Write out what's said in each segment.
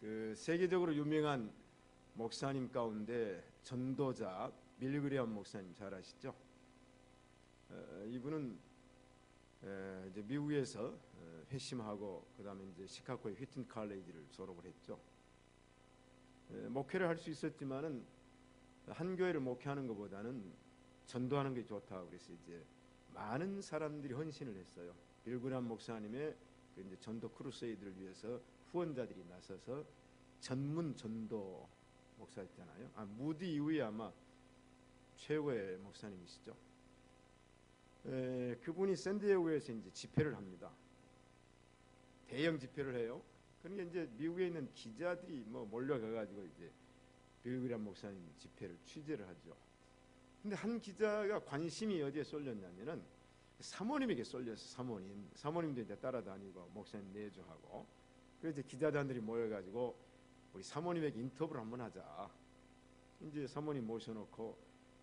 그 세계적으로 유명한 목사님 가운데 전도자 빌리 그레이엄 목사님 잘 아시죠? 이분은 이제 미국에서 회심하고 그다음에 이제 시카고의 휘튼 칼레지를 졸업을 했죠. 목회를 할 수 있었지만은 한 교회를 목회하는 것보다는 전도하는 게 좋다. 그래서 이제 많은 사람들이 헌신을 했어요. 빌리 그레이엄 목사님의 그 이제 전도 크루세이드를 위해서 후원자들이 나서서 전문 전도 목사였잖아요. 무디 이후에 아마 최고의 목사님이시죠. 그분이 샌디에고에서 이제 집회를 합니다. 대형 집회를 해요. 그러니까 이제 미국에 있는 기자들이 몰려가가지고 이제 빌리 그레이엄 목사님 집회를 취재를 하죠. 근데 한 기자가 관심이 어디에 쏠렸냐면은 사모님에게 쏠려서 사모님도 이제 따라다니고 목사님 내조하고, 그래서 이제 기자단들이 모여가지고 우리 사모님에게 인터뷰를 한번 하자. 이제 사모님 모셔놓고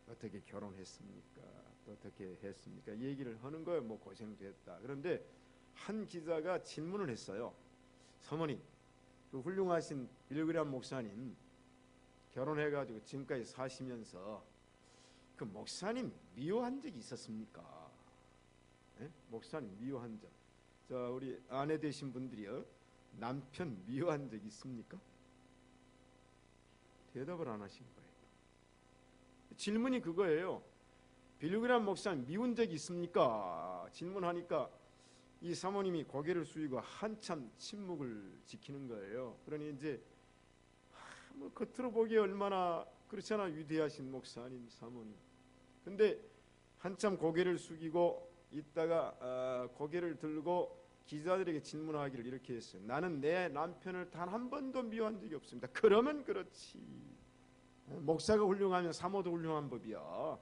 어떻게 결혼했습니까? 또 어떻게 했습니까? 얘기를 하는 거예요. 고생도 했다. 그런데 한 기자가 질문을 했어요. 사모님, 그 훌륭하신 빌리 그레이엄 목사님 결혼해가지고 지금까지 사시면서 그 목사님 미워한 적이 있었습니까? 네? 목사님 미워한 적. 자, 우리 아내 되신 분들이요, 남편 미워한 적 있습니까? 대답을 안 하신 거예요. 질문이 그거예요. 빌리 그레이엄 목사님 미운 적이 있습니까? 질문하니까 이 사모님이 고개를 숙이고 한참 침묵을 지키는 거예요. 그러니 이제 겉으로 보기에 얼마나 그렇잖아, 위대하신 목사님, 사모님. 근데 한참 고개를 숙이고 있다가 고개를 들고 기자들에게 질문하기를 이렇게 했어요. 나는 내 남편을 단 한 번도 미워한 적이 없습니다. 그러면 그렇지. 목사가 훌륭하면 사모도 훌륭한 법이야.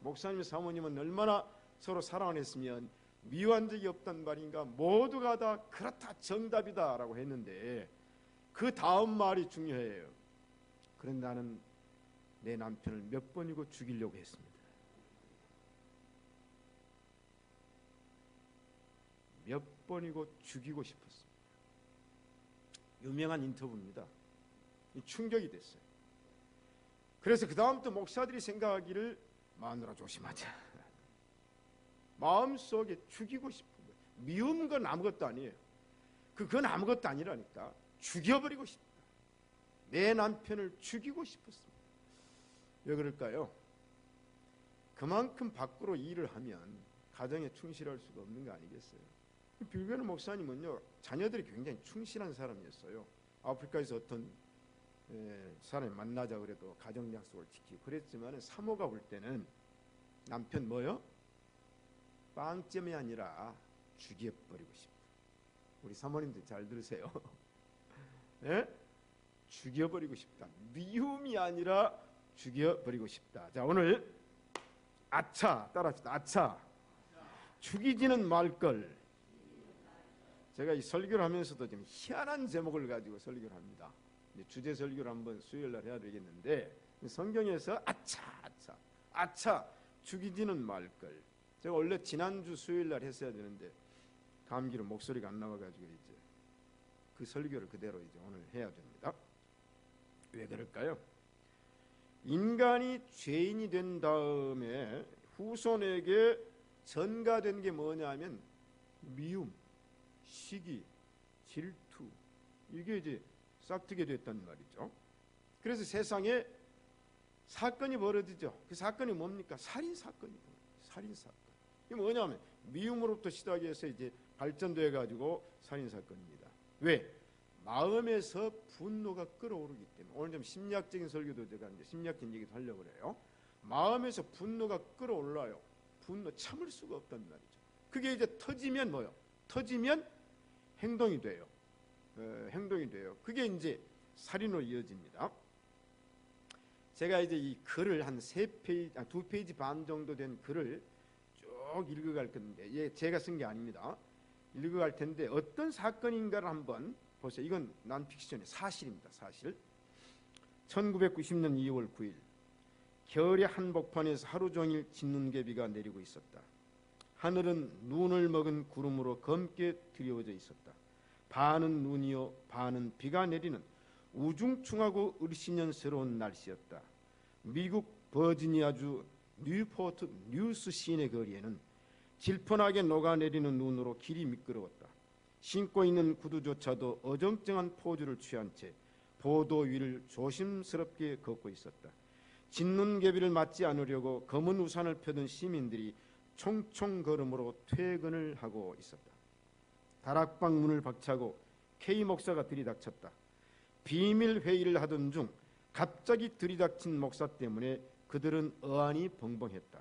목사님, 사모님은 얼마나 서로 사랑을 했으면 미워한 적이 없단 말인가. 모두가 다 그렇다, 정답이다 라고 했는데 그 다음 말이 중요해요. 그런데 나는 내 남편을 몇 번이고 죽이려고 했습니다. 몇 번이고 죽이고 싶었습니다. 유명한 인터뷰입니다. 충격이 됐어요. 그래서 그 다음부터 목사들이 생각하기를 마누라 조심하자. 마음속에 죽이고 싶은 거예요. 미운 건 아무것도 아니에요. 그건 아무것도 아니라니까. 죽여버리고 싶다. 내 남편을 죽이고 싶었습니다. 왜 그럴까요? 그만큼 밖으로 일을 하면 가정에 충실할 수가 없는 거 아니겠어요? 빌리 그레이엄 목사님은요, 자녀들이 굉장히 충실한 사람이었어요. 아프리카에서 어떤 사람이 만나자 그래도 가정 약속을 지키고 그랬지만 사모가 볼 때는 남편 뭐요? 빵점이 아니라 죽여버리고 싶다. 우리 사모님들 잘 들으세요. 예? 죽여버리고 싶다. 미움이 아니라 죽여버리고 싶다. 자, 오늘 아차 따라합시다. 아차. 죽이지는 말걸. 제가 이 설교를 하면서도 좀 희한한 제목을 가지고 설교를 합니다. 주제 설교를 한번 수요일날 해야 되겠는데, 성경에서 아차 죽이지는 말걸. 제가 원래 지난주 수요일날 했어야 되는데 감기로 목소리가 안 나와가지고 이제 그 설교를 그대로 이제 오늘 해야 됩니다. 왜 그럴까요? 인간이 죄인이 된 다음에 후손에게 전가된 게 뭐냐면 미움, 시기, 질투, 이게 이제 싹트게 됐단 말이죠. 그래서 세상에 사건이 벌어지죠. 그 사건이 뭡니까? 살인사건이죠. 살인사건. 이게 뭐냐면 미움으로부터 시작해서 이제 발전돼 가지고 살인사건입니다. 왜? 마음에서 분노가 끓어오르기 때문에. 오늘 좀 심리학적인 설교도 제가 이제 심리학적인 얘기도 하려고 그래요. 마음에서 분노가 끓어올라요. 분노 참을 수가 없단 말이죠. 그게 이제 터지면 뭐요? 터지면 행동이 돼요. 행동이 돼요. 그게 이제 살인으로 이어집니다. 제가 이제 이 글을 한 2페이지 반 정도 된 글을 쭉 읽어갈 건데, 제가 쓴 게 아닙니다. 읽어갈 텐데 어떤 사건인가를 한번 보세요. 이건 난픽션의 사실입니다. 사실. 1990년 2월 9일 겨울의 한복판에서 하루 종일 진눈개비가 내리고 있었다. 하늘은 눈을 먹은 구름으로 검게 드리워져 있었다. 반은 눈이요 반은 비가 내리는 우중충하고 을씨년스러운 날씨였다. 미국 버지니아주 뉴포트 뉴스 시내 거리에는 질펀하게 녹아내리는 눈으로 길이 미끄러웠다. 신고 있는 구두조차도 어정쩡한 포즈를 취한 채 보도 위를 조심스럽게 걷고 있었다. 진눈개비를 맞지 않으려고 검은 우산을 펴든 시민들이 총총 걸음으로 퇴근을 하고 있었다. 다락방 문을 박차고 K 목사가 들이닥쳤다. 비밀 회의를 하던 중 갑자기 들이닥친 목사 때문에 그들은 어안이 벙벙했다.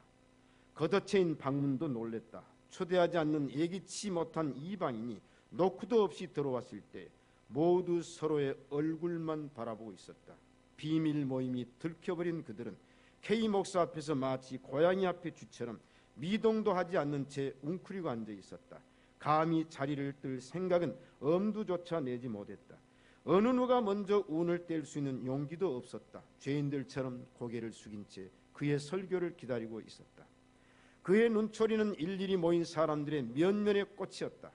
걷어채인 방문도 놀랬다. 초대하지 않는 예기치 못한 이방인이 노크도 없이 들어왔을 때 모두 서로의 얼굴만 바라보고 있었다. 비밀 모임이 들켜버린 그들은 K 목사 앞에서 마치 고양이 앞에 쥐처럼 미동도 하지 않는 채 웅크리고 앉아 있었다. 감히 자리를 뜰 생각은 엄두조차 내지 못했다. 어느 누가 먼저 운을 뗄 수 있는 용기도 없었다. 죄인들처럼 고개를 숙인 채 그의 설교를 기다리고 있었다. 그의 눈초리는 일일이 모인 사람들의 면면의 꽃이었다.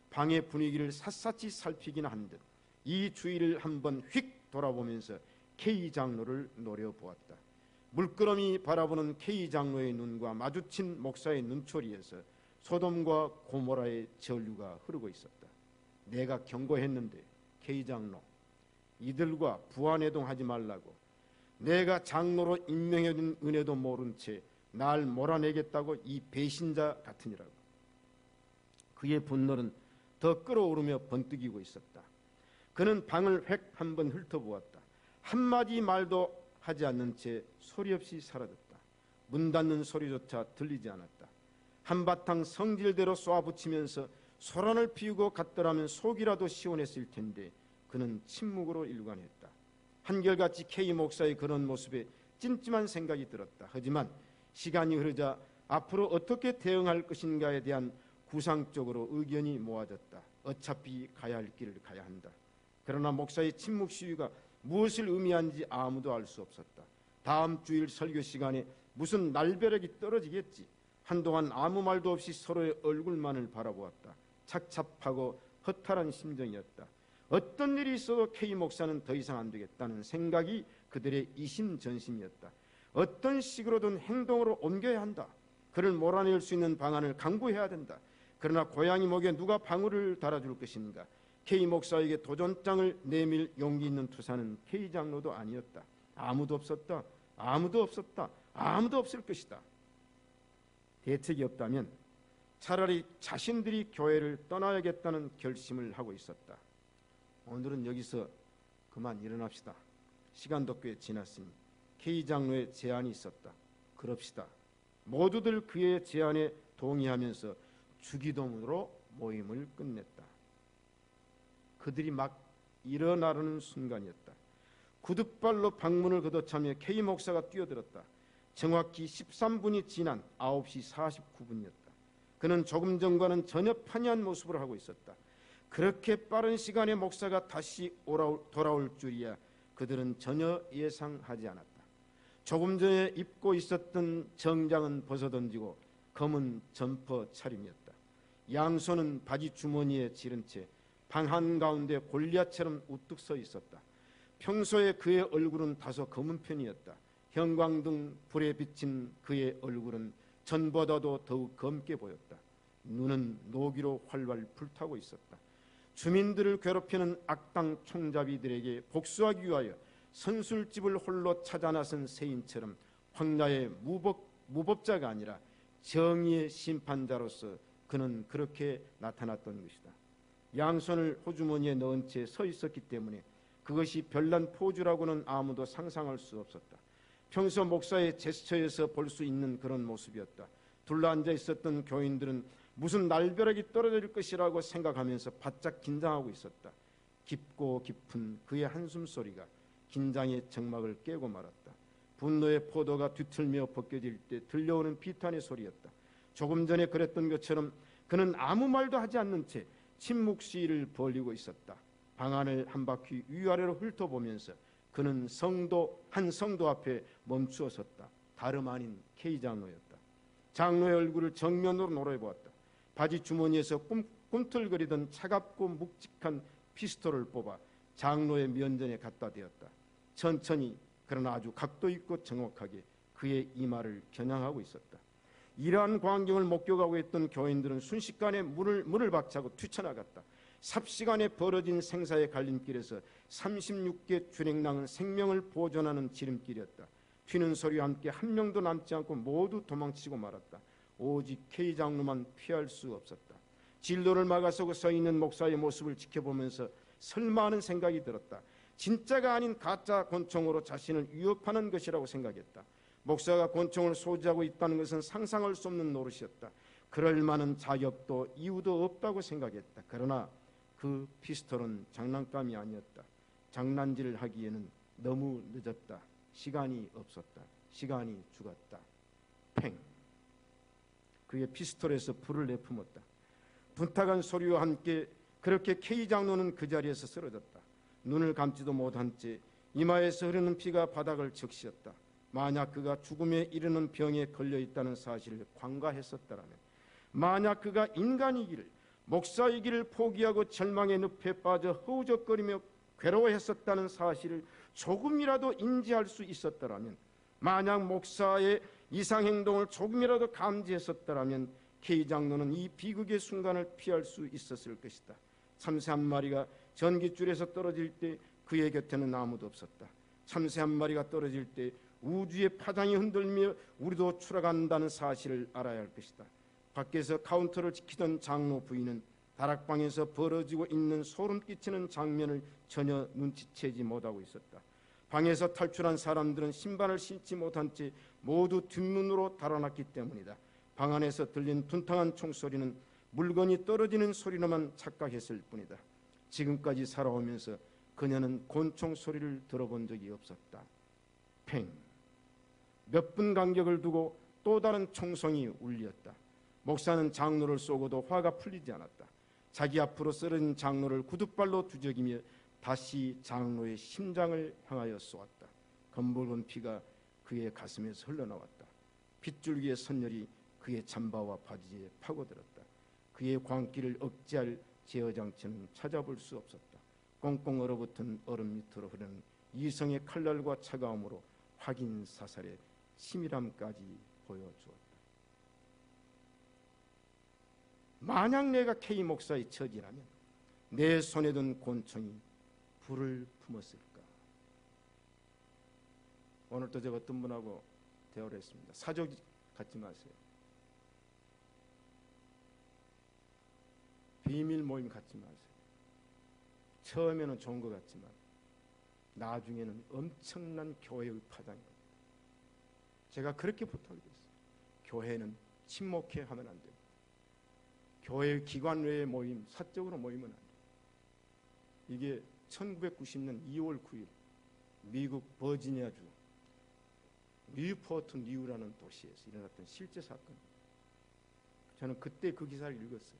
방의 분위기를 샅샅이 살피긴 한 듯 이 주위를 한번 휙 돌아보면서 K 장로를 노려보았다. 물끄러미 바라보는 K 장로의 눈과 마주친 목사의 눈초리에서 소돔과 고모라의 전류가 흐르고 있었다. 내가 경고했는데 K 장로, 이들과 부안해동하지 말라고. 내가 장로로 임명해준 은혜도 모른 채 날 몰아내겠다고 이 배신자 같으니라고. 그의 분노는 더 끓어오르며 번뜩이고 있었다. 그는 방을 획 한번 훑어보았다. 한마디 말도 하지 않는 채 소리 없이 사라졌다. 문 닫는 소리조차 들리지 않았다. 한바탕 성질대로 쏘아붙이면서 소란을 피우고 갔더라면 속이라도 시원했을 텐데 그는 침묵으로 일관했다. 한결같이 K 목사의 그런 모습에 찜찜한 생각이 들었다. 하지만 시간이 흐르자 앞으로 어떻게 대응할 것인가에 대한 구상적으로 의견이 모아졌다. 어차피 가야 할 길을 가야 한다. 그러나 목사의 침묵 시위가 무엇을 의미한지 아무도 알 수 없었다. 다음 주일 설교 시간에 무슨 날벼락이 떨어지겠지. 한동안 아무 말도 없이 서로의 얼굴만을 바라보았다. 착잡하고 허탈한 심정이었다. 어떤 일이 있어도 K 목사는 더 이상 안 되겠다는 생각이 그들의 이심전심이었다. 어떤 식으로든 행동으로 옮겨야 한다. 그를 몰아낼 수 있는 방안을 강구해야 된다. 그러나 고양이 목에 누가 방울을 달아줄 것인가. K 목사에게 도전장을 내밀 용기 있는 투사는 K 장로도 아니었다. 아무도 없었다. 아무도 없었다. 아무도 없을 것이다. 대책이 없다면 차라리 자신들이 교회를 떠나야겠다는 결심을 하고 있었다. 오늘은 여기서 그만 일어납시다. 시간도 꽤 지났으니. K 장로의 제안이 있었다. 그럽시다. 모두들 그의 제안에 동의하면서 주기도문으로 모임을 끝냈다. 그들이 막 일어나려는 순간이었다. 구둣발로 방문을 걷어차며 K 목사가 뛰어들었다. 정확히 13분이 지난 9시 49분이었다. 그는 조금 전과는 전혀 판이한 모습을 하고 있었다. 그렇게 빠른 시간에 목사가 다시 돌아올 줄이야 그들은 전혀 예상하지 않았다. 조금 전에 입고 있었던 정장은 벗어던지고 검은 점퍼 차림이었다. 양손은 바지 주머니에 지른 채 방 한가운데 골리앗처럼 우뚝 서 있었다. 평소에 그의 얼굴은 다소 검은 편이었다. 형광등 불에 비친 그의 얼굴은 전보다도 더욱 검게 보였다. 눈은 노기로 활활 불타고 있었다. 주민들을 괴롭히는 악당 총잡이들에게 복수하기 위하여 선술집을 홀로 찾아 나선 세인처럼 황야의 무법자가 아니라 정의의 심판자로서 그는 그렇게 나타났던 것이다. 양손을 호주머니에 넣은 채 서 있었기 때문에 그것이 별난 포즈라고는 아무도 상상할 수 없었다. 평소 목사의 제스처에서 볼 수 있는 그런 모습이었다. 둘러앉아 있었던 교인들은 무슨 날벼락이 떨어질 것이라고 생각하면서 바짝 긴장하고 있었다. 깊고 깊은 그의 한숨 소리가 긴장의 정막을 깨고 말았다. 분노의 포도가 뒤틀며 벗겨질 때 들려오는 비탄의 소리였다. 조금 전에 그랬던 것처럼 그는 아무 말도 하지 않는 채 침묵 시위를 벌이고 있었다. 방 안을 한 바퀴 위아래로 훑어보면서 그는 한 성도 앞에 멈추어 섰다. 다름 아닌 K 장로였다. 장로의 얼굴을 정면으로 노려보았다. 바지 주머니에서 꿈틀거리던 차갑고 묵직한 피스톨을 뽑아 장로의 면전에 갖다 대었다. 천천히 그러나 아주 각도 있고 정확하게 그의 이마를 겨냥하고 있었다. 이러한 광경을 목격하고 있던 교인들은 순식간에 문을 박차고 뛰쳐나갔다. 삽시간에 벌어진 생사의 갈림길에서 36개 준행랑은 생명을 보존하는 지름길이었다. 튀는 소리와 함께 한 명도 남지 않고 모두 도망치고 말았다. 오직 K 장로만 피할 수 없었다. 진로를 막아서고 서 있는 목사의 모습을 지켜보면서 설마 하는 생각이 들었다. 진짜가 아닌 가짜 권총으로 자신을 위협하는 것이라고 생각했다. 목사가 권총을 소지하고 있다는 것은 상상할 수 없는 노릇이었다. 그럴 만한 자격도 이유도 없다고 생각했다. 그러나 그 피스톨은 장난감이 아니었다. 장난질을 하기에는 너무 늦었다. 시간이 없었다. 시간이 죽었다. 팽! 그의 피스톨에서 불을 내뿜었다. 분탁한 소리와 함께 그렇게 K 장로는 그 자리에서 쓰러졌다. 눈을 감지도 못한 채 이마에서 흐르는 피가 바닥을 적시었다. 만약 그가 죽음에 이르는 병에 걸려 있다는 사실을 관가했었다라면, 만약 그가 인간이기를, 목사이기를 포기하고 절망의 늪에 빠져 허우적거리며 괴로워했었다는 사실을 조금이라도 인지할 수 있었더라면, 만약 목사의 이상행동을 조금이라도 감지했었더라면 K 장로는 이 비극의 순간을 피할 수 있었을 것이다. 참새 한 마리가 전깃줄에서 떨어질 때 그의 곁에는 아무도 없었다. 참새 한 마리가 떨어질 때 우주의 파장이 흔들며 우리도 추락한다는 사실을 알아야 할 것이다. 밖에서 카운터를 지키던 장로 부인은 다락방에서 벌어지고 있는 소름 끼치는 장면을 전혀 눈치채지 못하고 있었다. 방에서 탈출한 사람들은 신발을 신지 못한 채 모두 뒷문으로 달아났기 때문이다. 방 안에서 들린 분탕한 총소리는 물건이 떨어지는 소리로만 착각했을 뿐이다. 지금까지 살아오면서 그녀는 곤총 소리를 들어본 적이 없었다. 팽! 몇 분 간격을 두고 또 다른 총성이 울렸다. 목사는 장로를 쏘고도 화가 풀리지 않았다. 자기 앞으로 쓰러진 장로를 구둣발로 두적이며 다시 장로의 심장을 향하여 쏘았다. 검붉은 피가 그의 가슴에서 흘러나왔다. 핏줄기의 선열이 그의 잠바와 바지에 파고들었다. 그의 광기를 억제할 제어장치는 찾아볼 수 없었다. 꽁꽁 얼어붙은 얼음 밑으로 흐르는 이성의 칼날과 차가움으로 확인 사살의 치밀함까지 보여주었다. 만약 내가 K 목사의 처지라면 내 손에 든 권총이 불을 품었을까? 오늘도 제가 어떤 분하고 대화를 했습니다. 사족 갖지 마세요. 비밀 모임 갖지 마세요. 처음에는 좋은 것 같지만 나중에는 엄청난 교회의 파장이 옵니다. 제가 그렇게 부탁드렸어요. 교회는 침묵해 하면 안 됩니다. 교회 기관 외의 모임, 사적으로 모이면 안 돼요. 이게 1990년 2월 9일 미국 버지니아주 뉴포트 뉴라는 도시에서 일어났던 실제 사건입니다. 저는 그때 그 기사를 읽었어요.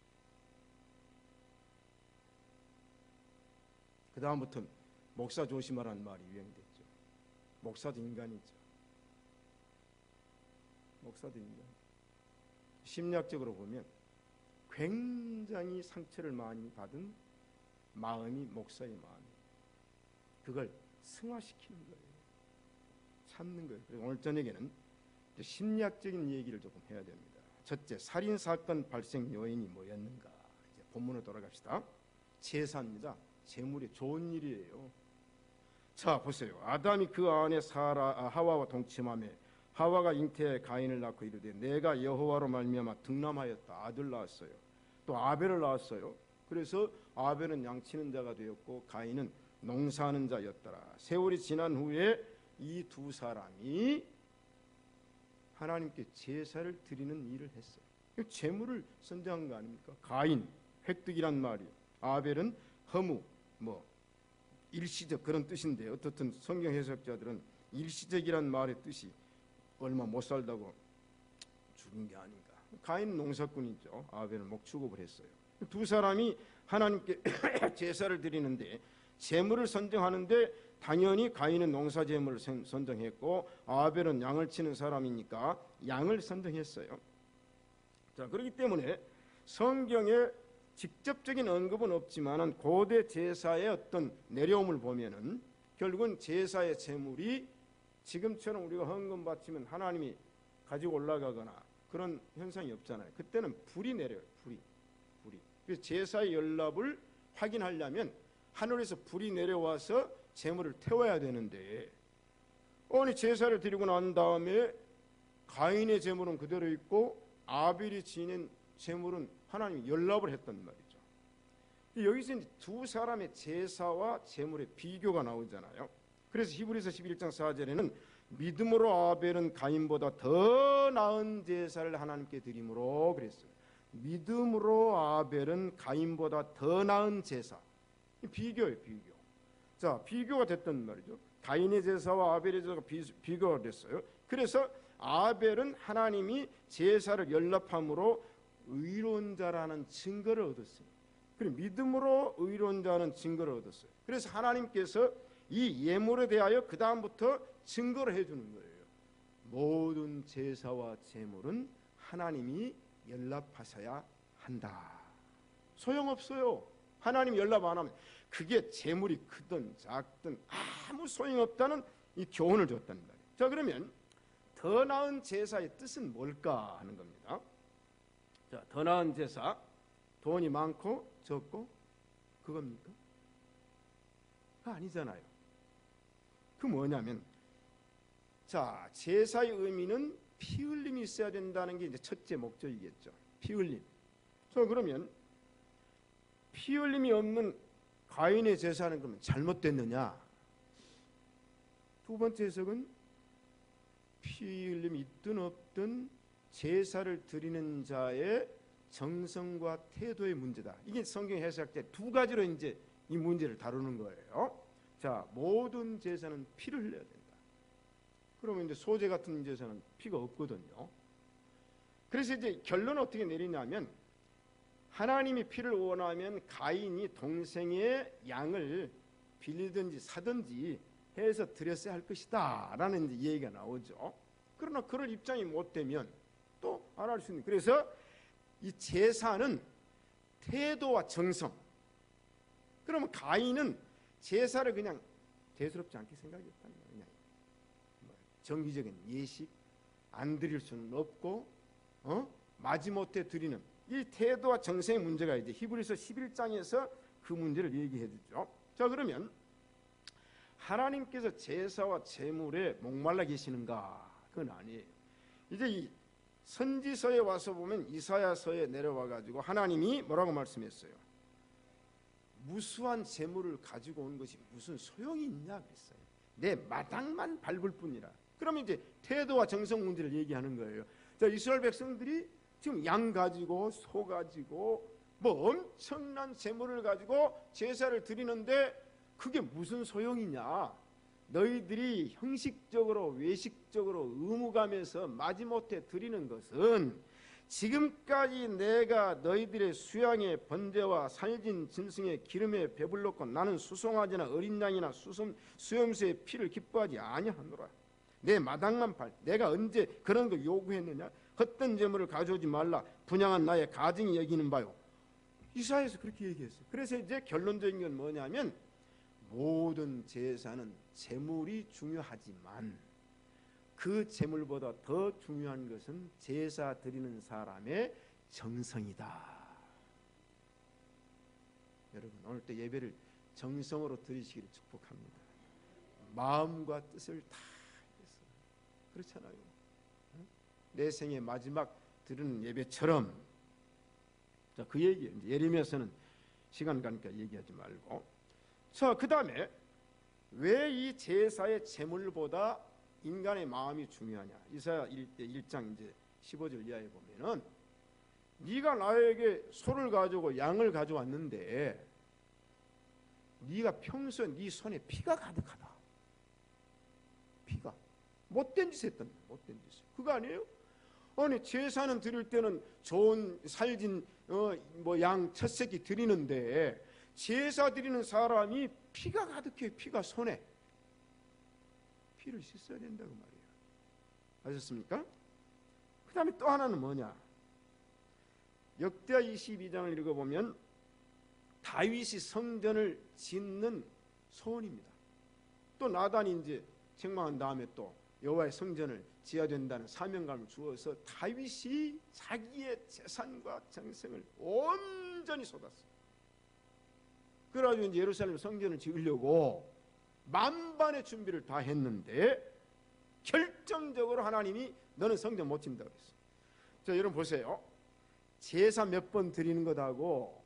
그 다음부터는 목사 조심하라는 말이 유행됐죠. 목사도 인간이죠. 목사도 인간. 심리학적으로 보면 굉장히 상처를 많이 받은 마음이 목사의 마음이에요. 그걸 승화시키는 거예요. 참는 거예요. 그래서 오늘 저녁에는 심리학적인 얘기를 조금 해야 됩니다. 첫째, 살인사건 발생 요인이 뭐였는가. 이제 본문으로 돌아갑시다. 제사입니다. 재물이 좋은 일이에요. 자, 보세요. 아담이 그 안에 하와와 동침하며 하와가 잉태해 가인을 낳고 이르되 내가 여호와로 말미암아 득남하였다. 아들 낳았어요. 또 아벨을 낳았어요. 그래서 아벨은 양치는 자가 되었고 가인은 농사하는 자였더라. 세월이 지난 후에 이 두 사람이 하나님께 제사를 드리는 일을 했어요. 재물을 선정한 거 아닙니까? 가인, 획득이란 말이에요. 아벨은 허무, 일시적 그런 뜻인데 어떻든 성경 해석자들은 일시적이란 말의 뜻이 얼마 못 살다고 죽은 게 아닌가. 가인은 농사꾼이죠. 아벨은 목축업을 했어요. 두 사람이 하나님께 제사를 드리는데 제물을 선정하는데 당연히 가인은 농사 제물을 선정했고 아벨은 양을 치는 사람이니까 양을 선정했어요. 자, 그렇기 때문에 성경에 직접적인 언급은 없지만은 고대 제사의 어떤 내려옴을 보면은 결국은 제사의 제물이 지금처럼 우리가 헌금 바치면 하나님이 가지고 올라가거나 그런 현상이 없잖아요. 그때는 불이 내려요. 불이. 그래서 제사의 연락을 확인하려면 하늘에서 불이 내려와서 제물을 태워야 되는데, 아니 제사를 드리고 난 다음에 가인의 제물은 그대로 있고 아벨이 지닌 제물은 하나님이 연락을 했단 말이죠. 여기서 이제 두 사람의 제사와 제물의 비교가 나오잖아요. 그래서 히브리서 11장 4절에는 믿음으로 아벨은 가인보다 더 나은 제사를 하나님께 드림으로 그랬어요. 믿음으로 아벨은 가인보다 더 나은 제사. 비교예요, 비교. 자, 비교가 됐단 말이죠. 가인의 제사와 아벨의 제사가 비교가 됐어요. 그래서 아벨은 하나님이 제사를 연락함으로 의로운 자라는 증거를 얻었어요. 그리고 믿음으로 의로운 자는 증거를 얻었어요. 그래서 하나님께서 이 예물에 대하여 그 다음부터 증거를 해주는 거예요. 모든 제사와 제물은 하나님이 연락하셔야 한다. 소용없어요. 하나님 연락 안 하면 그게 제물이 크든 작든 아무 소용없다는 이 교훈을 줬다는 말이에요. 자, 그러면 더 나은 제사의 뜻은 뭘까 하는 겁니다. 자, 더 나은 제사, 돈이 많고 적고 그겁니까? 그거 아니잖아요. 그 뭐냐면, 자, 제사의 의미는 피 흘림이 있어야 된다는 게 이제 첫째 목적이겠죠. 피 흘림. 자, 그러면 피 흘림이 없는 가인의 제사는 그러면 잘못됐느냐? 두 번째 해석은 피 흘림이 있든 없든 제사를 드리는 자의 정성과 태도의 문제다. 이게 성경 해석할 때 두 가지로 이제 이 문제를 다루는 거예요. 자, 모든 제사는 피를 흘려야 된다. 그러면 이제 소제 같은 제사는 피가 없거든요. 그래서 이제 결론은 어떻게 내리냐면, 하나님이 피를 원하면 가인이 동생의 양을 빌리든지 사든지 해서 드렸어야 할 것이다 라는 이제 얘기가 나오죠. 그러나 그럴 입장이 못 되면 또 안 할 수 있는, 그래서 이 제사는 태도와 정성. 그러면 가인은 제사를 그냥 대수롭지 않게 생각했다는 거예요. 그냥 정기적인 예식 안 드릴 수는 없고 마지못해 드리는 이 태도와 정성의 문제가 이제 히브리서 11장에서 그 문제를 얘기해 주죠. 자, 그러면 하나님께서 제사와 제물에 목말라 계시는가? 그건 아니에요. 이제 이 선지서에 와서 보면, 이사야서에 내려와 가지고 하나님이 뭐라고 말씀했어요? 무수한 제물을 가지고 온 것이 무슨 소용이 있냐 그랬어요. 내 마당만 밟을 뿐이라. 그러면 이제 태도와 정성 문제를 얘기하는 거예요. 자, 이스라엘 백성들이 지금 양 가지고 소 가지고 뭐 엄청난 제물을 가지고 제사를 드리는데 그게 무슨 소용이냐? 너희들이 형식적으로 외식적으로 의무감에서 마지못해 드리는 것은 지금까지 내가 너희들의 수양의 번제와 살진 짐승의 기름에 배불렀고 나는 수송아지나 어린 양이나 수염새의 피를 기뻐하지 아니하노라. 내 마당만 내가 언제 그런 걸 요구했느냐? 헛된 제물을 가져오지 말라. 분양한 나의 가증이 여기는 바요. 이사야에서 그렇게 얘기했어요. 그래서 이제 결론적인 건 뭐냐면, 모든 제사는 제물이 중요하지만 그 제물보다 더 중요한 것은 제사 드리는 사람의 정성이다. 여러분, 오늘 때 예배를 정성으로 드리시기를 축복합니다. 마음과 뜻을 다 해서. 그렇잖아요. 내 생의 마지막 드리는 예배처럼. 자, 그 얘기예요. 예레미야서는 시간 가니까 얘기하지 말고. 자, 그 다음에 왜 이 제사의 제물보다 인간의 마음이 중요하냐? 이사야 1장 이제 15절 이하에 보면은, 네가 나에게 소를 가지고 양을 가져왔는데 네가 평소에 네 손에 피가 가득하다. 피가 못된 짓 했던, 못된 짓. 그거 아니에요? 아니, 제사는 드릴 때는 좋은 살진 양 첫 새끼 드리는데 제사 드리는 사람이 피가 가득해. 피가 손에. 피를 씻어야 된다고 말이에요. 아셨습니까? 그 다음에 또 하나는 뭐냐? 역대하 22장을 읽어보면 다윗이 성전을 짓는 소원입니다. 또 나단이 이제 책망한 다음에 또 여호와의 성전을 지어야 된다는 사명감을 주어서 다윗이 자기의 재산과 정성을 온전히 쏟았어요. 그래가지고 이제 예루살렘 성전을 지으려고 만반의 준비를 다 했는데 결정적으로 하나님이 너는 성전 못 짓는다고 그랬어요. 자, 여러분 보세요. 제사 몇 번 드리는 것하고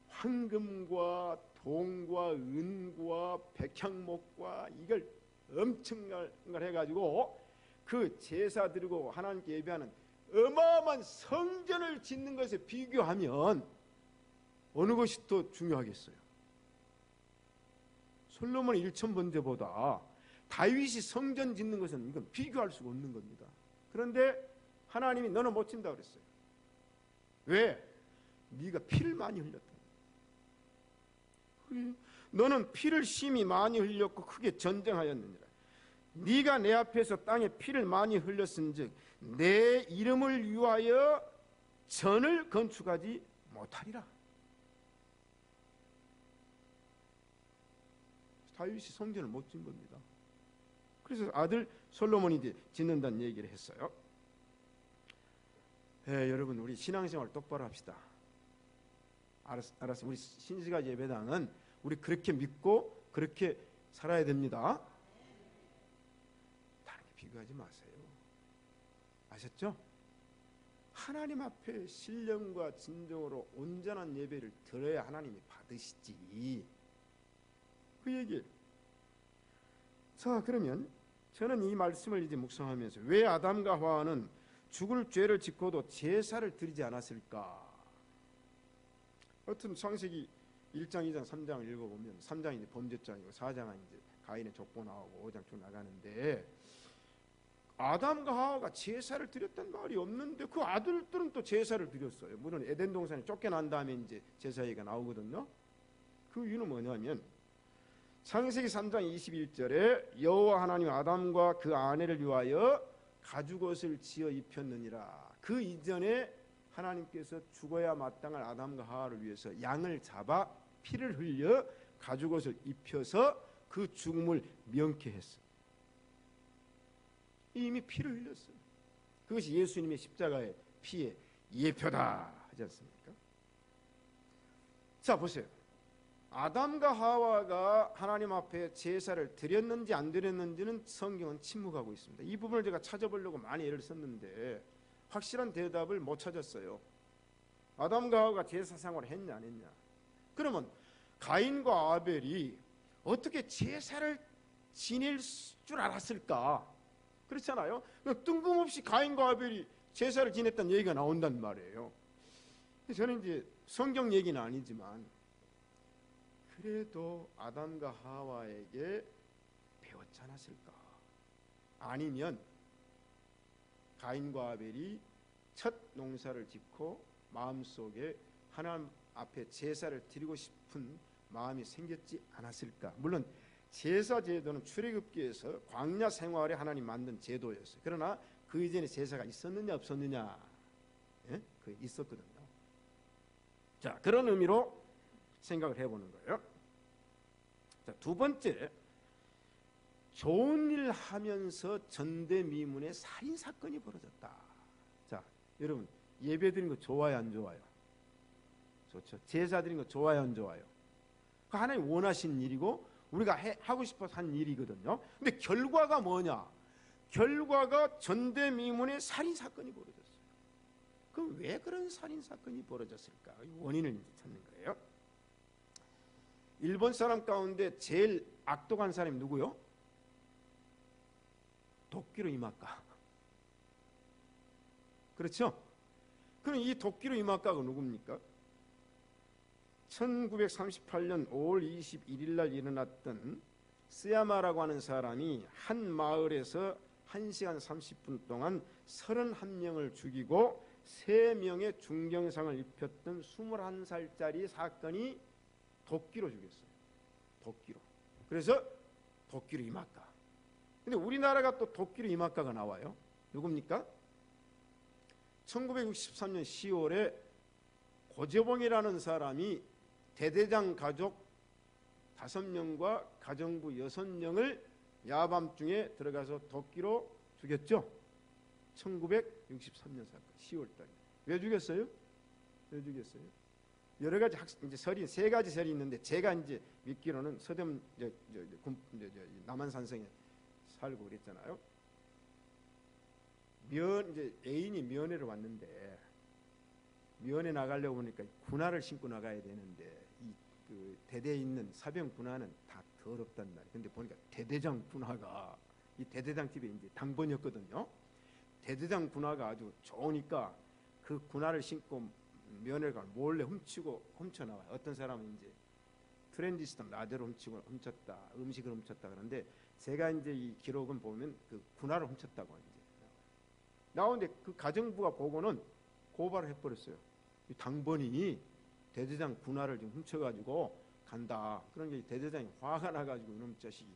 황금과 동과 은과 백향목과 이걸 엄청난 걸 해가지고 그 제사 드리고 하나님께 예배하는 어마어마한 성전을 짓는 것에 비교하면 어느 것이 더 중요하겠어요? 솔로몬의 1000번제보다 다윗이 성전 짓는 것은 이건 비교할 수가 없는 겁니다. 그런데 하나님이 너는 못 짓는다고 그랬어요. 왜? 네가 피를 많이 흘렸다. 너는 피를 심히 많이 흘렸고 크게 전쟁하였느니라. 네가 내 앞에서 땅에 피를 많이 흘렸은즉 내 이름을 위하여 전을 건축하지 못하리라. 다윗이 성전을 못 짓는 겁니다. 그래서 아들 솔로몬이 이제 짓는다는 얘기를 했어요. 여러분 우리 신앙생활 똑바로 합시다. 알았어. 우리 신시가 예배당은 우리 그렇게 믿고 그렇게 살아야 됩니다. 다른 게 비교하지 마세요. 아셨죠? 하나님 앞에 신령과 진정으로 온전한 예배를 드려야 하나님이 받으시지. 그 얘기예요. 자, 그러면 저는 이 말씀을 이제 묵상하면서 왜 아담과 하와는 죽을 죄를 짓고도 제사를 드리지 않았을까? 하여튼 창세기 1장, 2장, 3장을 읽어보면 3장이 이제 범죄장이고 4장은 이제 가인의 족보 나오고 5장 쭉 나가는데 아담과 하와가 제사를 드렸단 말이 없는데 그 아들들은 또 제사를 드렸어요. 물론 에덴 동산에 쫓겨난 다음에 이제 제사 얘기가 나오거든요. 그 이유는 뭐냐면 창세기 3장 21절에 여호와 하나님 아담과 그 아내를 위하여 가죽옷을 지어 입혔느니라. 그 이전에 하나님께서 죽어야 마땅할 아담과 하와를 위해서 양을 잡아 피를 흘려 가죽옷을 입혀서 그 죽음을 명쾌했어요. 이미 피를 흘렸어요. 그것이 예수님의 십자가의 피의 예표다 하지 않습니까? 자, 보세요. 아담과 하와가 하나님 앞에 제사를 드렸는지 안 드렸는지는 성경은 침묵하고 있습니다. 이 부분을 제가 찾아보려고 많이 애를 썼는데 확실한 대답을 못 찾았어요. 아담과 하와가 제사 생활을 했냐 안 했냐. 그러면 가인과 아벨이 어떻게 제사를 지낼 줄 알았을까? 그렇잖아요. 뜬금없이 가인과 아벨이 제사를 지냈다는 얘기가 나온단 말이에요. 저는 이제 성경 얘기는 아니지만 그래도 아담과 하와에게 배웠지 않았을까? 아니면 가인과 아벨이 첫 농사를 짓고 마음속에 하나님 앞에 제사를 드리고 싶은 마음이 생겼지 않았을까? 물론 제사 제도는 출애굽기에서 광야 생활에 하나님 만든 제도였어요. 그러나 그 이전에 제사가 있었느냐 없었느냐? 예? 그 있었거든요. 자, 그런 의미로 생각을 해보는 거예요. 자, 두 번째, 좋은 일 하면서 전대미문의 살인 사건이 벌어졌다. 자, 여러분 예배 드리는 거 좋아요 안 좋아요? 좋죠. 제사 드리는 거 좋아요 안 좋아요? 그 하나님 원하신 일이고 우리가 하고 싶어서 한 일이거든요. 근데 결과가 뭐냐? 결과가 전대미문의 살인 사건이 벌어졌어요. 그럼 왜 그런 살인 사건이 벌어졌을까? 원인을 찾는 거예요. 일본 사람 가운데 제일 악독한 사람이 누구요? 도끼로 이마카. 그렇죠? 그럼 이 도끼로 이마카가 누굽니까? 1938년 5월 21일 날 일어났던 스야마라고 하는 사람이 한 마을에서 1시간 30분 동안 31명을 죽이고 3명의 중경상을 입혔던 21살짜리 사건이 도끼로 죽였어요. 도끼로. 그래서 도끼로 이마카. 근데 우리나라가 또 도끼로 이마카가 나와요. 누굽니까? 1963년 10월에 고재봉이라는 사람이 대대장 가족 5명과 가정부 6명을 야밤중에 들어가서 도끼로 죽였죠. 1963년 사건 10월 달에. 왜 죽였어요? 왜 죽였어요? 여러 가지 이제 설이 3가지 설이 있는데 제가 이제 믿기로는 서점 남한산성에 살고 그랬잖아요. 이제 애인이 면회를 왔는데 면회 나가려고 보니까 군화를 신고 나가야 되는데 그 대대에 있는 사병 군화는 다 더럽단 말이에요. 근데 보니까 대대장 군화가 이 대대장 집에 이제 당번이었거든요. 대대장 군화가 아주 좋으니까 그 군화를 신고 면회를 가면 몰래 훔쳐 나와요. 어떤 사람은 이제 트랜지스터 라디오를 훔쳤다, 음식을 훔쳤다 그러는데 제가 이제 이 기록은 보면 그 군화를 훔쳤다고 이제 나오는데 그 가정부가 보고는 고발을 해버렸어요. 이 당번이 대대장 군화를 좀 훔쳐가지고 간다. 그러니까 대대장이 화가 나가지고 이놈 자식이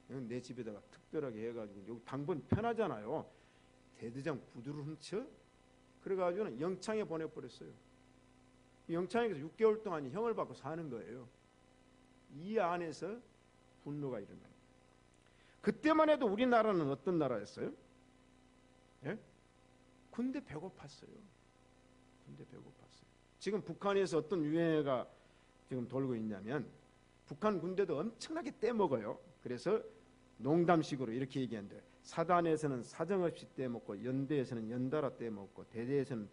내 집에다가 특별하게 해가지고 여기 당번 편하잖아요. 대대장 구두를 훔쳐? 그래가지고는 영창에 보내버렸어요. 영창에서 6개월 동안 형을 받고 사는 거예요. 이 안에서 분노가 일어나요. 그때만 해도 우리나라는 어떤 나라였어요? 예? 군대 배고팠어요. 군대 배고팠어요. 지금 북한에서 어떤 유행어가 지금 돌고 있냐면 북한 군대도 엄청나게 떼먹어요. 그래서 농담식으로 이렇게 얘기하는데 사단에서는 사정없이 떼먹고 연대에서는 연달아 떼먹고 대대에서는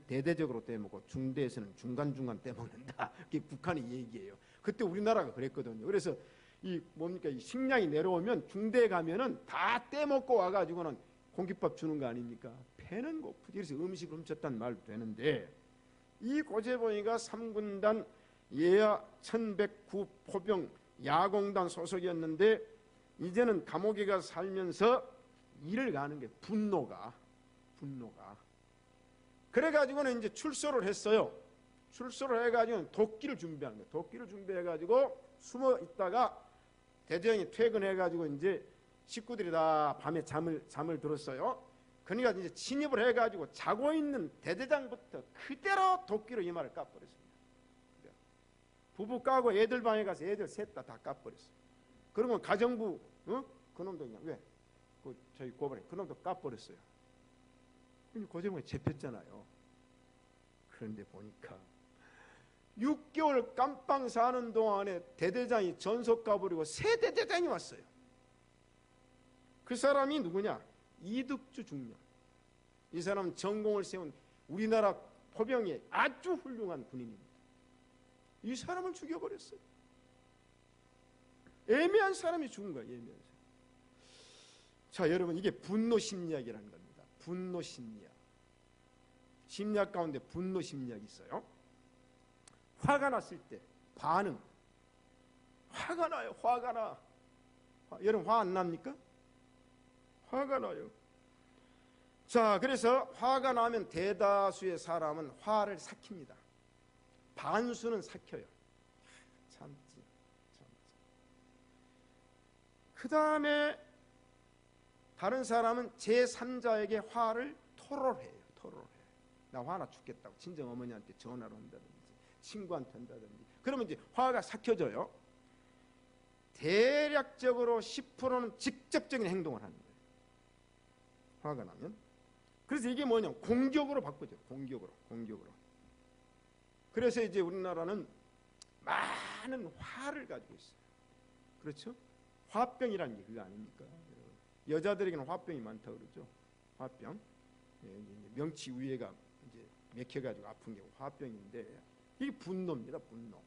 대대적으로 떼먹고 중대에서는 중간중간 떼먹는다. 그게 북한의 얘기예요. 그때 우리나라가 그랬거든요. 그래서 이 뭡니까 이 식량이 내려오면 중대에 가면은 다 떼먹고 와가지고는 공깃밥 주는 거 아닙니까? 배는 고프지. 그래서 음식을 훔쳤단 말도 되는데 이 고재봉이가 3군단 예하 1109 포병 야공단 소속이었는데 이제는 감옥에 가서 살면서 일을 가는 게 분노가 그래가지고는 이제 출소를 했어요. 출소를 해가지고 도끼를 준비하는 거예요. 도끼를 준비해가지고 숨어 있다가 대대장이 퇴근해가지고 이제 식구들이 다 밤에 잠을 들었어요. 그러니까 이제 침입을 해가지고 자고 있는 대대장부터 그대로 도끼로 이마를 까버렸습니다. 부부 까고 애들 방에 가서 애들 셋 다 까버렸어요. 그러면 가정부 그놈도 그냥 왜? 저희 고발에 그놈도 까버렸어요. 고재봉이 잡혔잖아요. 그런데 보니까 6개월 깜빵 사는 동안에 대대장이 전속 가버리고 새 대대장이 왔어요. 그 사람이 누구냐? 이득주 중령. 이 사람은 전공을 세운 우리나라 포병의 아주 훌륭한 군인입니다. 이 사람을 죽여버렸어요. 애매한 사람이 죽은 거예요. 애매한 사람. 자, 여러분 이게 분노 심리학이라는 겁니다. 분노 심리학. 심리학 가운데 분노 심리학이 있어요. 화가 났을 때 반응. 화가 나요. 화가 나. 여러분 화 안 납니까? 화가 나요. 자, 그래서 화가 나면 대다수의 사람은 화를 삭힙니다. 반수는 삭혀요. 참지. 그 다음에 다른 사람은 제3자에게 화를 토로해요. 나 화나 죽겠다고 친정 어머니한테 전화를 한다든지 친구한테 한다든지 그러면 이제 화가 삭혀져요. 대략적으로 10%는 직접적인 행동을 하는 거예요. 화가 나면. 그래서 이게 뭐냐면 공격으로 바꾸죠. 공격으로. 그래서 이제 우리나라는 많은 화를 가지고 있어요. 그렇죠? 화병이라는 게 그거 아닙니까? 여자들에게는 화병이 많다고 그러죠. 화병. 명치 위에가 이제 맥혀가지고 아픈 게 화병인데 이게 분노입니다. 분노.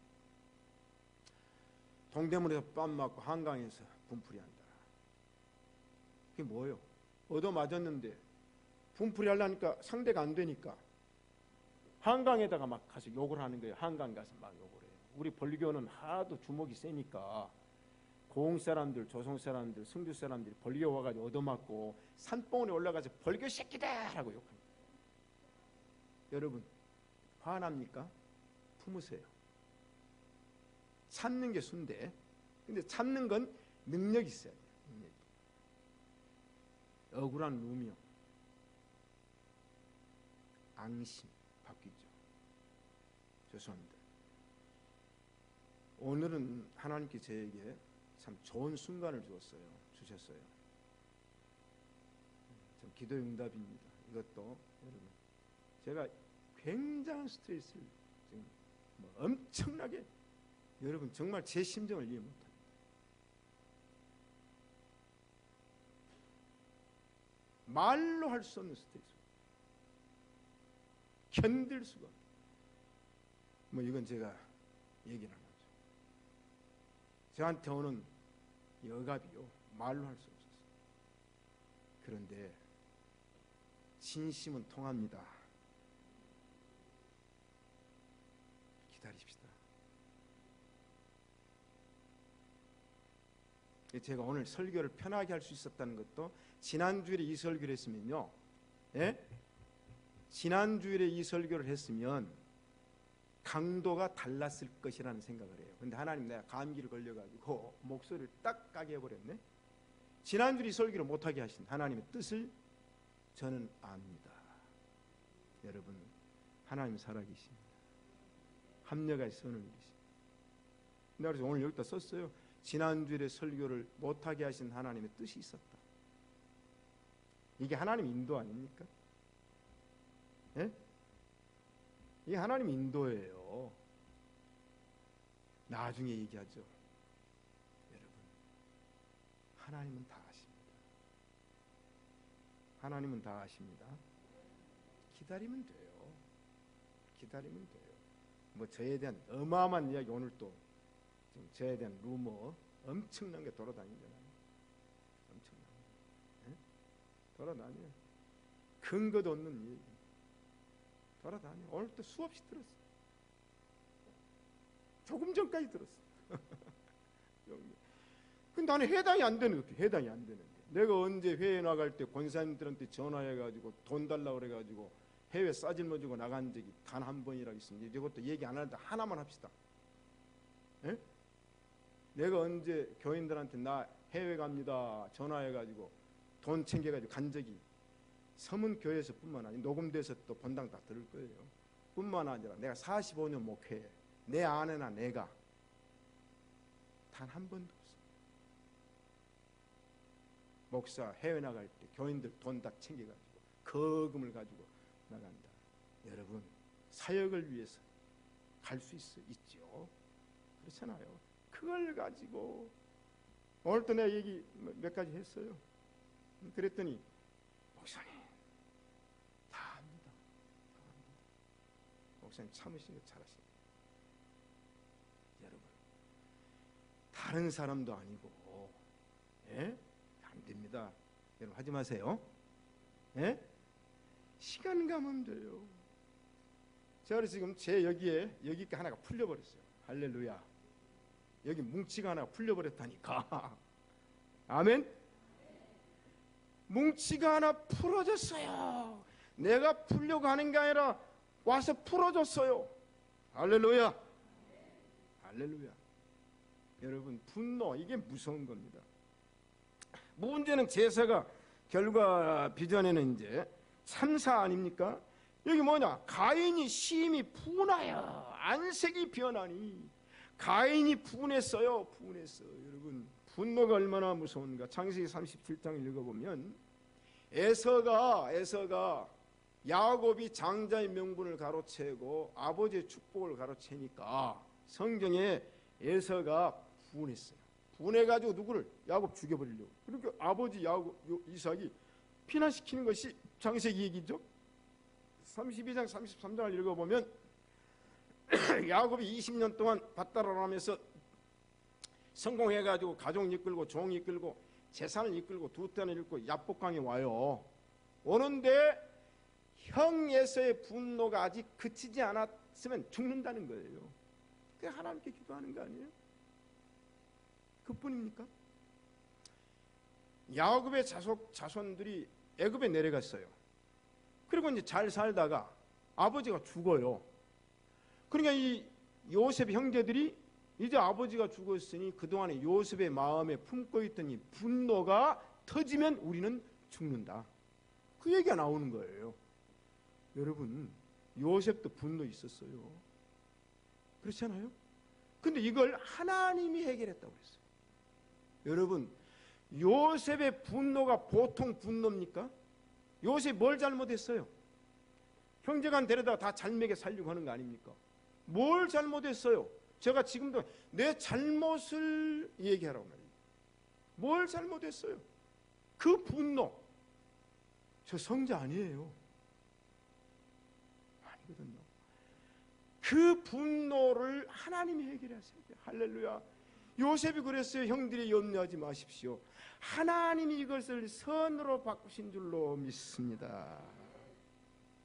동대문에서 뺨 맞고 한강에서 분풀이 한다. 그게 뭐예요? 얻어맞았는데 분풀이 하려니까 상대가 안 되니까 한강에다가 막 가서 욕을 하는 거예요. 한강 가서 막 욕을 해요. 우리 벌교는 하도 주먹이 세니까 고흥 사람들, 조성 사람들, 승주 사람들이 벌교 와가지고 얻어맞고 산봉우리 올라가서 벌교 새끼다 하고 욕합니다. 여러분 화납니까? 품으세요. 참는 게 순대. 근데 참는 건 능력이 있어야 돼요. 능력이. 억울한 누명, 앙심 바뀌죠. 죄송합니다. 오늘은 하나님께 저에게 참 좋은 순간을 주셨어요. 참 기도의 응답입니다. 이것도 여러분, 제가 굉장한 스트레스를 지금 엄청나게, 여러분 정말 제 심정을 이해 못합니다. 말로 할 수 없는 스트레스, 견딜 수가 없어요. 이건 제가 얘기를 안 하죠. 저한테 오는 이 억압이요, 말로 할 수 없었어요. 그런데 진심은 통합니다. 기다리십시다. 제가 오늘 설교를 편하게 할 수 있었다는 것도 지난주일에 이 설교를 했으면요, 예? 지난주일에 이 설교를 했으면 강도가 달랐을 것이라는 생각을 해요. 근데 하나님, 내가 감기를 걸려가지고 목소리를 딱 까게 해버렸네. 지난주에 이 설교를 못하게 하신 하나님의 뜻을 저는 압니다. 여러분, 하나님 살아계십니다. 합력하여 선을 이루십니다. 내가 그래서 오늘 여기다 썼어요. 지난주에 설교를 못하게 하신 하나님의 뜻이 있었다. 이게 하나님 인도 아닙니까? 예? 이게 하나님 인도예요. 나중에 얘기하죠. 여러분, 하나님은 다 아십니다. 하나님은 다 아십니다. 기다리면 돼요. 기다리면 돼요. 저에 대한 어마어마한 이야기, 오늘 또 저에 대한 루머 엄청난 게 돌아다니잖아요. 엄청난 게. 예? 돌아다녀요. 근거도 없는 얘기 돌아다녀. 오늘 또 수없이 들었어. 조금 전까지 들었어. 근데 나는 해당이 안 되는 것도 해당이 안 되는데, 내가 언제 해외 나갈 때 권사님들한테 전화해가지고 돈 달라고 그래가지고 해외 싸질러주고 나간 적이 단 한 번이라고 있습니다. 이것도 얘기 안 하는데 하나만 합시다. 예? 내가 언제 교인들한테 나 해외 갑니다 전화해가지고 돈 챙겨가지고 간 적이 서문교회에서 뿐만 아니라 녹음돼서 또 본당 다 들을 거예요. 뿐만 아니라 내가 45년 목회에 내 아내나 내가 단 한 번도 없어. 목사 해외 나갈 때 교인들 돈 다 챙겨가지고 거금을 가지고 나간다. 여러분, 사역을 위해서 갈 수 있죠. 그렇잖아요. 그걸 가지고 오늘 또 내가 얘기 몇 가지 했어요. 그랬더니 목사님 다 합니다. 목사님 참으시는 거 잘하십니다. 여러분, 다른 사람도 아니고, 예? 안 됩니다. 여러분, 하지 마세요. 예? 시간 가면 돼요. 제가 지금 제 여기 하나가 풀려버렸어요. 할렐루야. 여기 뭉치가 하나 풀려버렸다니까. 아멘. 뭉치가 하나 풀어졌어요. 내가 풀려고 하는 게 아니라 와서 풀어줬어요. 할렐루야. 할렐루야. 여러분, 분노, 이게 무서운 겁니다. 문제는 제사가 결과 비전에는 이제 3사 아닙니까? 여기 뭐냐? 가인이 심히 분하여 안색이 변하니. 가인이 분했어요. 분했어요. 여러분, 분노가 얼마나 무서운가. 창세기 37장을 읽어보면 에서가 야곱이 장자의 명분을 가로채고 아버지의 축복을 가로채니까 성경에 에서가 분했어요. 분해가지고 누구를? 야곱 죽여버리려고. 그러니까 아버지 이삭이 피난시키는 것이 창세기 얘기죠. 32장 33장을 읽어보면 야곱이 20년 동안 밭다라를 하면서 성공해가지고 가족 이끌고 종 이끌고 재산을 이끌고 두 떼를 이끌고 야복강에 와요. 오는데 형 에서의 분노가 아직 그치지 않았으면 죽는다는 거예요. 그게 하나님께 기도하는 거 아니에요? 그뿐입니까? 야곱의 자손들이 애굽에 내려갔어요. 그리고 이제 잘 살다가 아버지가 죽어요. 그러니까 이 요셉의 형제들이 이제 아버지가 죽었으니 그동안에 요셉의 마음에 품고 있던 이 분노가 터지면 우리는 죽는다. 그 얘기가 나오는 거예요. 여러분, 요셉도 분노 있었어요. 그렇지 않아요? 근데 이걸 하나님이 해결했다고 그랬어요. 여러분, 요셉의 분노가 보통 분노입니까? 요셉이 뭘 잘못했어요? 형제간 데려다가 다 잘 먹여 살려고 하는 거 아닙니까? 뭘 잘못했어요? 제가 지금도 내 잘못을 얘기하라고 말이에요. 뭘 잘못했어요? 그 분노, 저 성자 아니에요. 아니거든요. 그 분노를 하나님이 해결하셔야 돼요. 할렐루야. 요셉이 그랬어요. 형들이 염려하지 마십시오. 하나님이 이것을 선으로 바꾸신 줄로 믿습니다.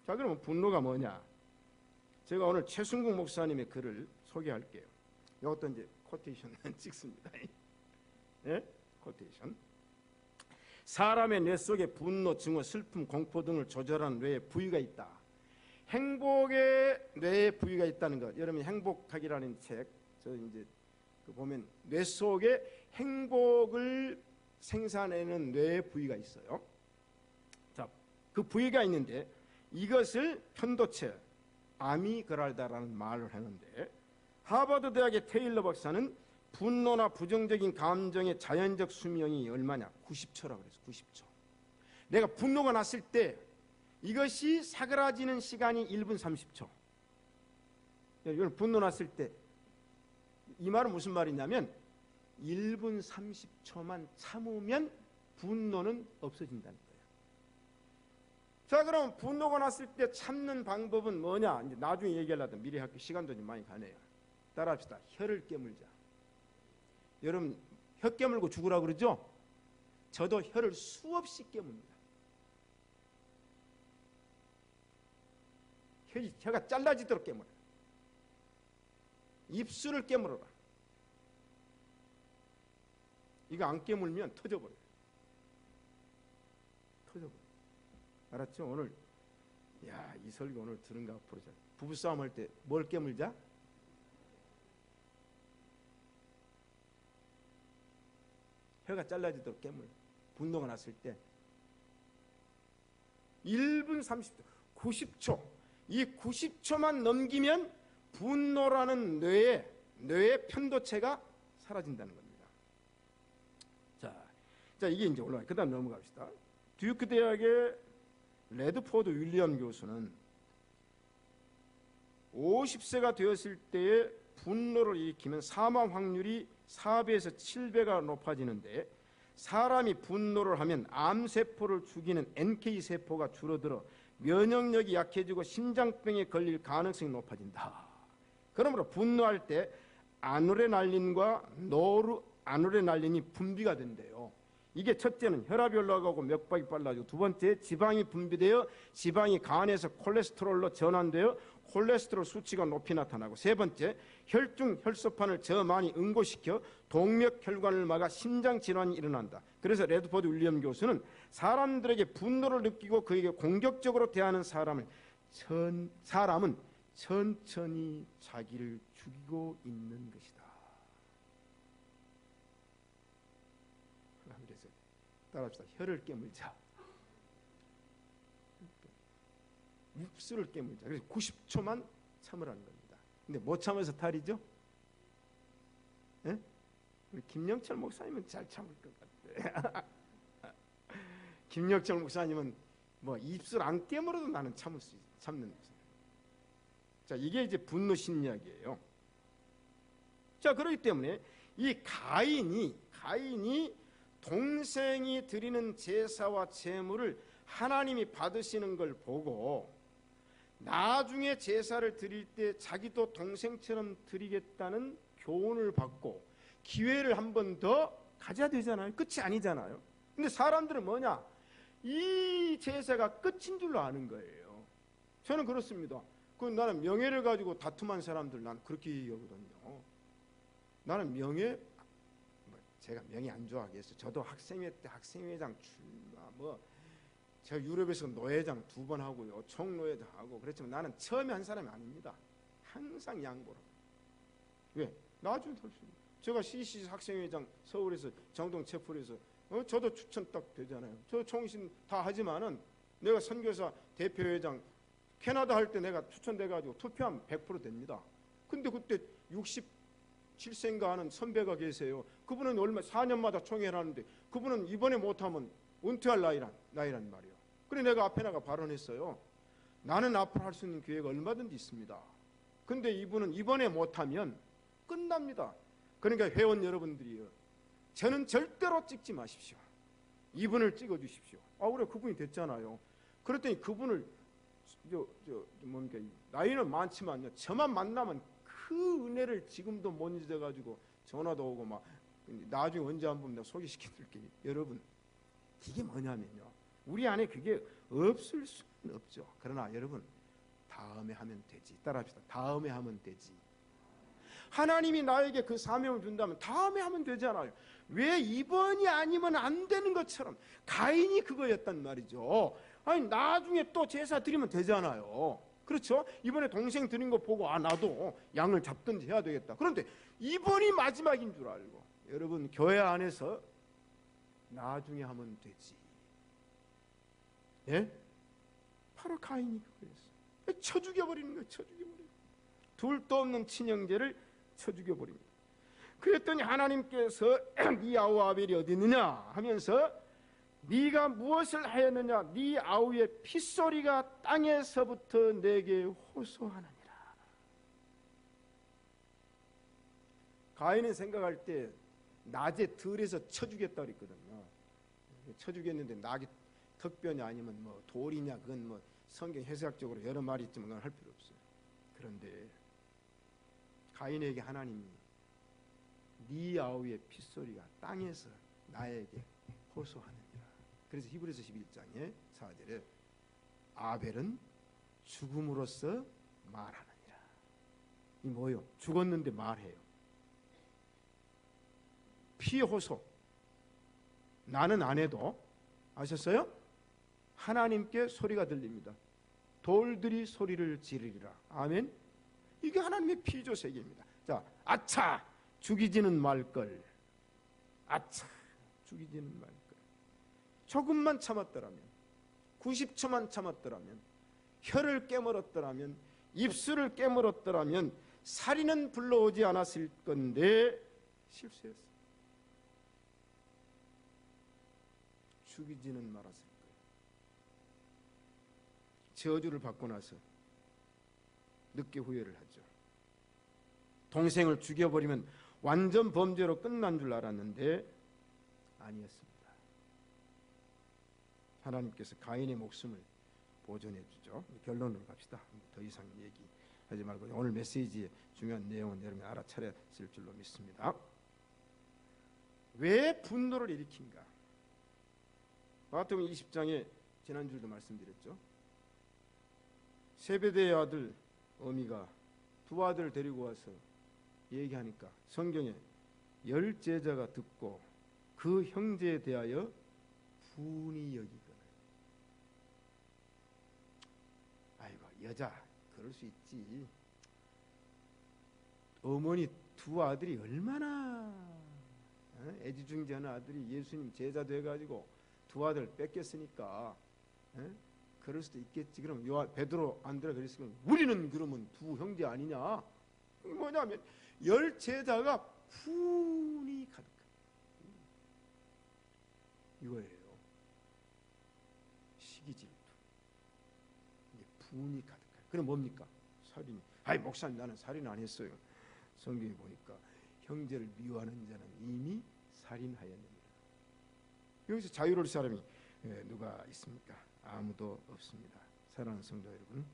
자, 그러면 분노가 뭐냐? 제가 오늘 최순국 목사님의 글을 소개할게요. 이것도 이제 코테이션 찍습니다. 예? 코테이션. 사람의 뇌 속에 분노, 증오, 슬픔, 공포 등을 조절하는 뇌에 부위가 있다. 행복의 뇌에 부위가 있다는 것. 여러분 행복학이라는 책, 저 이제 그 보면 뇌 속에 행복을 생산하는 뇌의 부위가 있어요. 자, 그 부위가 있는데 이것을 편도체, 아미그랄다라는 말을 하는데 하버드 대학의 테일러 박사는 분노나 부정적인 감정의 자연적 수명이 얼마냐? 90초라고 그랬어. 90초. 내가 분노가 났을 때 이것이 사그라지는 시간이 1분 30초. 이건 분노 났을 때 이 말은 무슨 말이냐면 1분 30초만 참으면 분노는 없어진다는 거예요. 자, 그럼 분노가 났을 때 참는 방법은 뭐냐? 이제 나중에 얘기하려다 미리 할게. 시간도 좀 많이 가네요. 따라합시다. 혀를 깨물자. 여러분 혀 깨물고 죽으라고 그러죠? 저도 혀를 수없이 깨뭅니다. 혀가 잘라지도록 깨물어라. 입술을 깨물어라. 이거 안 깨물면 터져버려요. 터져버려요. 알았죠? 오늘 야, 이 설교 오늘 들은가 앞으로. 부부싸움 할 때 뭘 깨물자? 혀가 잘라지도록 깨물. 분노가 났을 때 1분 30초, 90초. 이 90초만 넘기면 분노라는 뇌의 편도체가 사라진다는 겁니다. 자, 이게 이제 올라가요. 그 다음 넘어갑시다. 듀크 대학의 레드포드 윌리엄 교수는 50세가 되었을 때에 분노를 일으키면 사망 확률이 4배에서 7배가 높아지는데 사람이 분노를 하면 암세포를 죽이는 NK세포가 줄어들어 면역력이 약해지고 심장병에 걸릴 가능성이 높아진다. 그러므로 분노할 때 아노레날린과 노르아노레날린이 분비가 된대요. 이게 첫째는 혈압이 올라가고 맥박이 빨라지고, 두 번째 지방이 분비되어 지방이 간에서 콜레스테롤로 전환되어 콜레스테롤 수치가 높이 나타나고, 세 번째 혈중 혈소판을 저 많이 응고시켜 동맥혈관을 막아 심장 질환이 일어난다. 그래서 레드포드 윌리엄 교수는 사람들에게 분노를 느끼고 그에게 공격적으로 대하는 사람은 천천히 자기를 죽이고 있는 것이다. 그래서 따라합시다. 혀를 깨물자. 입술을 깨물자. 그래서 90초만 참으라는 겁니다. 근데 못 참아서 탈이죠? 예? 우리 김영철 목사님은 잘 참을 것 같아. 김영철 목사님은 뭐 입술 안 깨물어도 나는 참는 목사님. 자, 이게 이제 분노 심리학이에요. 자, 그렇기 때문에 이 가인이 동생이 드리는 제사와 제물을 하나님이 받으시는 걸 보고 나중에 제사를 드릴 때 자기도 동생처럼 드리겠다는 교훈을 받고 기회를 한 번 더 가져야 되잖아요. 끝이 아니잖아요. 근데 사람들은 뭐냐? 이 제사가 끝인 줄로 아는 거예요. 저는 그렇습니다. 나는 명예를 가지고 다툼한 사람들 난 그렇게 얘기하거든요. 나는 제가 명예 안 좋아하겠어요. 저도 학생회 때 학생회장 출마 제가 유럽에서 노회장 2번 하고요, 총노회도 하고 그랬지만 나는 처음에 한 사람이 아닙니다. 항상 양보를. 왜? 나중에 할 수 있어요. 제가 CC 학생회장 서울에서 정동 체포해서 저도 추천 딱 되잖아요. 저 총신 다 하지만은 내가 선교사 대표회장 캐나다 할 때 내가 추천돼가지고 투표하면 100% 됩니다. 근데 그때 60, 실생가하는 선배가 계세요. 그분은 얼마 4년마다 총회를 하는데 그분은 이번에 못하면 은퇴할 나이란 말이에요. 그래 내가 앞에 나가 발언했어요. 나는 앞으로 할 수 있는 기회가 얼마든지 있습니다. 근데 이분은 이번에 못하면 끝납니다. 그러니까 회원 여러분들이요, 저는 절대로 찍지 마십시오. 이분을 찍어주십시오. 그래 그분이 됐잖아요. 그랬더니 그분을 뭡니까, 나이는 많지만요, 저만 만나면 그 은혜를 지금도 못 잊어가지고 전화도 오고 막 나중에 언제 한번 내가 소개시켜드릴게요. 여러분, 이게 뭐냐면요, 우리 안에 그게 없을 수는 없죠. 그러나 여러분, 다음에 하면 되지. 따라합시다. 다음에 하면 되지. 하나님이 나에게 그 사명을 준다면 다음에 하면 되잖아요. 왜 이번이 아니면 안 되는 것처럼 가인이 그거였단 말이죠. 아니 나중에 또 제사 드리면 되잖아요. 그렇죠? 이번에 동생 드린 거 보고 나도 양을 잡든지 해야 되겠다. 그런데 이번이 마지막인 줄 알고, 여러분 교회 안에서 나중에 하면 되지. 예? 바로 가인이 그거였어요. 쳐 죽여버리는 거예요. 쳐 죽여버리는 거예요. 둘도 없는 친형제를 쳐 죽여버립니다. 그랬더니 하나님께서 네 아우 아벨이 어디 있느냐 하면서 네가 무엇을 하였느냐, 네 아우의 핏소리가 땅에서부터 내게 호소하느니라. 가인은 생각할 때 낮에 들에서 쳐 죽였다 그랬거든요. 쳐 죽였는데 낙이 턱변이 아니면 뭐 돌이냐, 그건 뭐 성경 해석학적으로 여러 말이 있지만 그건 할 필요 없어요. 그런데 가인에게 하나님이 네 아우의 핏소리가 땅에서 나에게 호소하느니라. 그래서 히브리서 11장에 4절에 아벨은 죽음으로써 말하느니라. 이 뭐요? 죽었는데 말해요. 피 호소. 나는 안 해도 아셨어요? 하나님께 소리가 들립니다. 돌들이 소리를 지르리라. 아멘. 이게 하나님의 피조 세계입니다. 자, 아차 죽이지는 말걸. 아차 죽이지는 말걸. 조금만 참았더라면, 90초만 참았더라면, 혀를 깨물었더라면, 입술을 깨물었더라면 살인은 불러오지 않았을 건데 실수했어. 죽이지는 말았을 거예요. 저주를 받고 나서 늦게 후회를 하죠. 동생을 죽여버리면 완전 범죄로 끝난 줄 알았는데 아니었습니다. 하나님께서 가인의 목숨을 보존해 주죠. 결론으로 갑시다. 더 이상 얘기하지 말고 오늘 메시지의 중요한 내용은 여러분이 알아차렸을 줄로 믿습니다. 왜 분노를 일으킨가? 마태복음 20장에 지난주에도 말씀드렸죠. 세베대의 아들 어미가 두 아들을 데리고 와서 얘기하니까 성경에 10 제자가 듣고 그 형제에 대하여 분이 여기거늘. 아이고 여자 그럴 수 있지. 어머니 두 아들이 얼마나 애지중지하는 아들이 예수님 제자 돼가지고 두 아들 뺏겼으니까 그럴 수도 있겠지. 그럼 베드로 안드레 그랬으면 우리는 그러면 두 형제 아니냐? 뭐냐면 10 제자가 분이 가득한 이거예요. 시기질투. 분이 가득한. 그럼 뭡니까? 살인. 아이 목사님 나는 살인 안 했어요. 성경에 보니까 형제를 미워하는 자는 이미 살인하였느니라. 여기서 자유로울 사람이 누가 있습니까? 아무도 없습니다. 사랑하는 성도 여러분,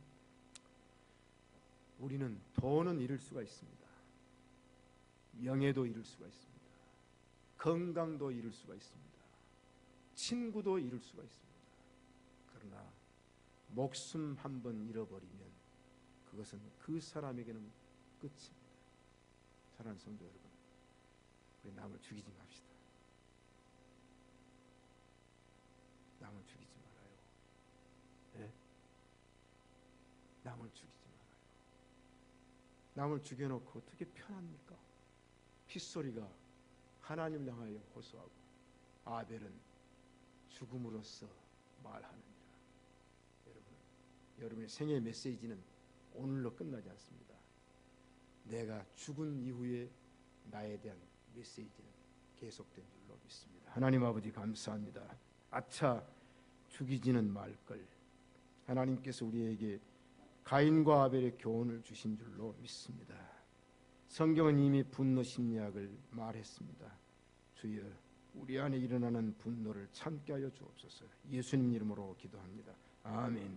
우리는 돈은 잃을 수가 있습니다. 명예도 잃을 수가 있습니다. 건강도 잃을 수가 있습니다. 친구도 잃을 수가 있습니다. 그러나 목숨 한 번 잃어버리면 그것은 그 사람에게는 끝입니다. 사랑하는 성도 여러분, 우리 남을 죽이지 맙시다. 남을 죽이지 말아요. 네? 남을 죽이지 말아요. 남을 죽여놓고 어떻게 편합니까? 핏소리가 하나님을 향하여 호소하고 아벨은 죽음으로써 말하느니라. 여러분의 생애 메시지는 오늘로 끝나지 않습니다. 내가 죽은 이후에 나에 대한 메시지는 계속된 줄로 믿습니다. 하나님 아버지 감사합니다. 아차 죽이지는 말걸. 하나님께서 우리에게 가인과 아벨의 교훈을 주신 줄로 믿습니다. 성경은 이미 분노 심리학을 말했습니다. 주여 우리 안에 일어나는 분노를 참게 하여 주옵소서. 예수님 이름으로 기도합니다. 아멘.